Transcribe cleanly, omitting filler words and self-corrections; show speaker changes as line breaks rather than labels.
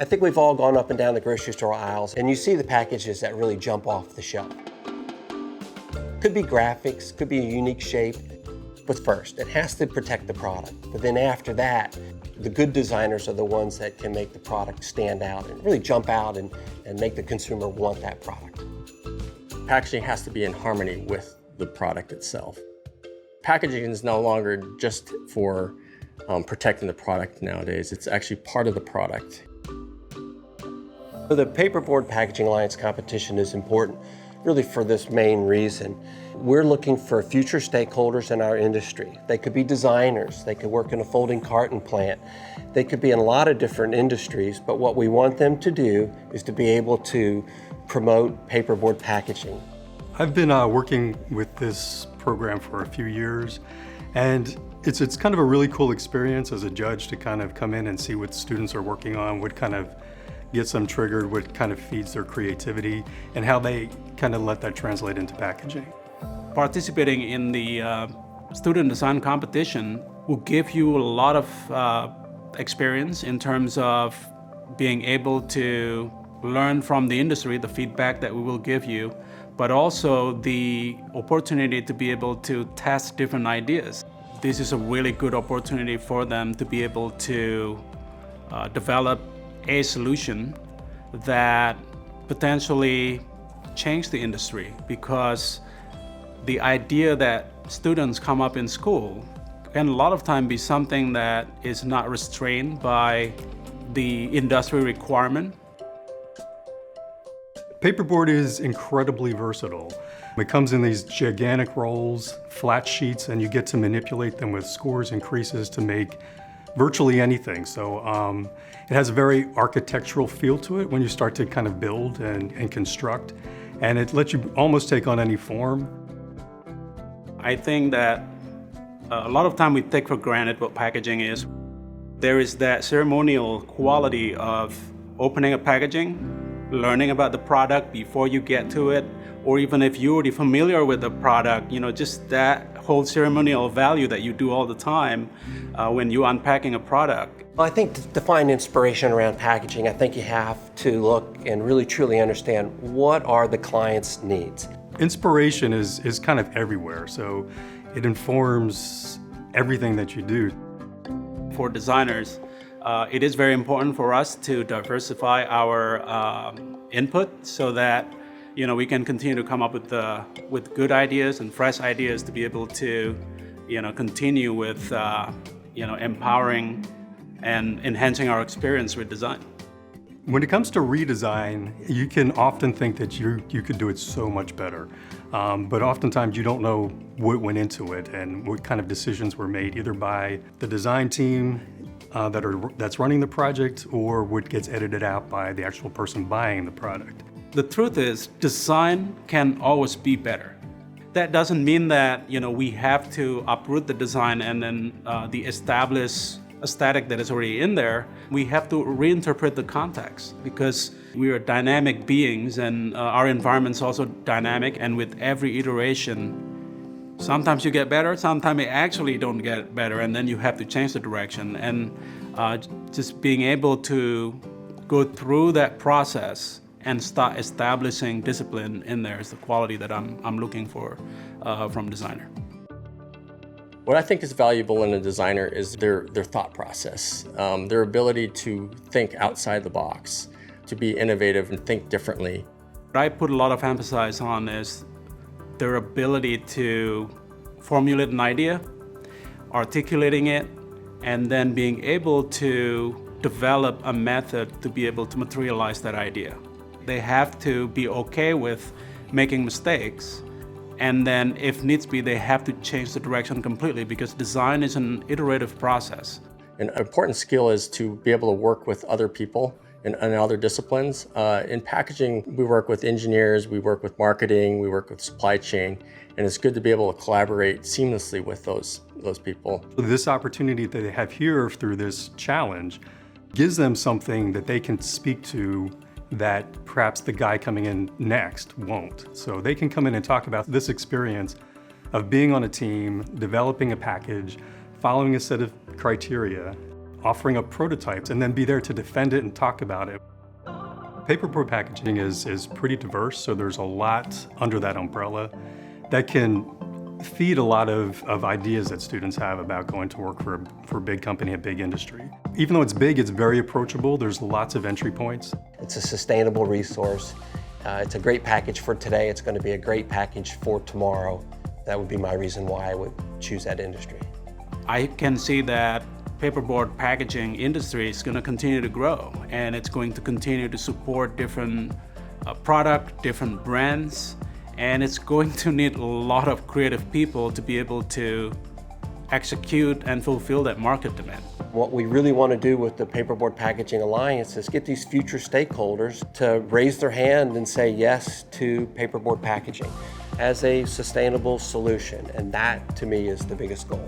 I think we've all gone up and down the grocery store aisles and you see the packages that really jump off the shelf. Could be graphics, could be a unique shape, but first, it has to protect the product. But then after that, the good designers are the ones that can make the product stand out and really jump out and make the consumer want that product.
Packaging has to be in harmony with the product itself. Packaging is no longer just for protecting the product nowadays. It's actually part of the product.
So the Paperboard Packaging Alliance competition is important really for this main reason. We're looking for future stakeholders in our industry. They could be designers, they could work in a folding carton plant, they could be in a lot of different industries, but what we want them to do is to be able to promote paperboard packaging.
I've been working with this program for a few years, and it's kind of a really cool experience as a judge to kind of come in and see what students are working on, what kind of gets them triggered, what kind of feeds their creativity, and how they kind of let that translate into packaging.
Participating in the student design competition will give you a lot of experience in terms of being able to learn from the industry, the feedback that we will give you, but also the opportunity to be able to test different ideas. This is a really good opportunity for them to be able to develop a solution that potentially change the industry, because the idea that students come up in school can a lot of time be something that is not restrained by the industry requirement.
Paperboard is incredibly versatile. It comes in these gigantic rolls, flat sheets, and you get to manipulate them with scores and creases to make virtually anything. So it has a very architectural feel to it when you start to kind of build and construct, and it lets you almost take on any form.
I think that a lot of time we take for granted what packaging is. There is that ceremonial quality of opening a packaging, learning about the product before you get to it, or even if you're already familiar with the product, just that whole ceremonial value that you do all the time when you're unpacking a product.
Well, I think to define inspiration around packaging, I think you have to look and really truly understand what are the client's needs.
Inspiration is kind of everywhere, so it informs everything that you do.
For designers, it is very important for us to diversify our input so that we can continue to come up with good ideas and fresh ideas to be able to continue with empowering and enhancing our experience with design.
When it comes to redesign, you can often think that you could do it so much better, but oftentimes you don't know what went into it and what kind of decisions were made either by the design team that's running the project or what gets edited out by the actual person buying the product.
The truth is, design can always be better. That doesn't mean that we have to uproot the design and then the established aesthetic that is already in there. We have to reinterpret the context because we are dynamic beings and our environment's also dynamic, and with every iteration, sometimes you get better, sometimes you actually don't get better, and then you have to change the direction. And just being able to go through that process and start establishing discipline in there is the quality that I'm looking for from a designer.
What I think is valuable in a designer is their thought process, their ability to think outside the box, to be innovative and think differently.
What I put a lot of emphasis on is their ability to formulate an idea, articulating it, and then being able to develop a method to be able to materialize that idea. They have to be okay with making mistakes, and then if needs be, they have to change the direction completely because design is an iterative process.
An important skill is to be able to work with other people in other disciplines. In packaging, we work with engineers, we work with marketing, we work with supply chain, and it's good to be able to collaborate seamlessly with those people.
This opportunity that they have here through this challenge gives them something that they can speak to that perhaps the guy coming in next won't. So they can come in and talk about this experience of being on a team, developing a package, following a set of criteria, offering up prototypes, and then be there to defend it and talk about it. Paperboard packaging is pretty diverse, so there's a lot under that umbrella that can feed a lot of ideas that students have about going to work for a big company, a big industry. Even though it's big, it's very approachable. There's lots of entry points.
It's a sustainable resource. It's a great package for today. It's going to be a great package for tomorrow. That would be my reason why I would choose that industry.
I can see that paperboard packaging industry is going to continue to grow, and it's going to continue to support different product, different brands, and it's going to need a lot of creative people to be able to execute and fulfill that market demand.
What we really want to do with the Paperboard Packaging Alliance is get these future stakeholders to raise their hand and say yes to paperboard packaging as a sustainable solution, and that to me is the biggest goal.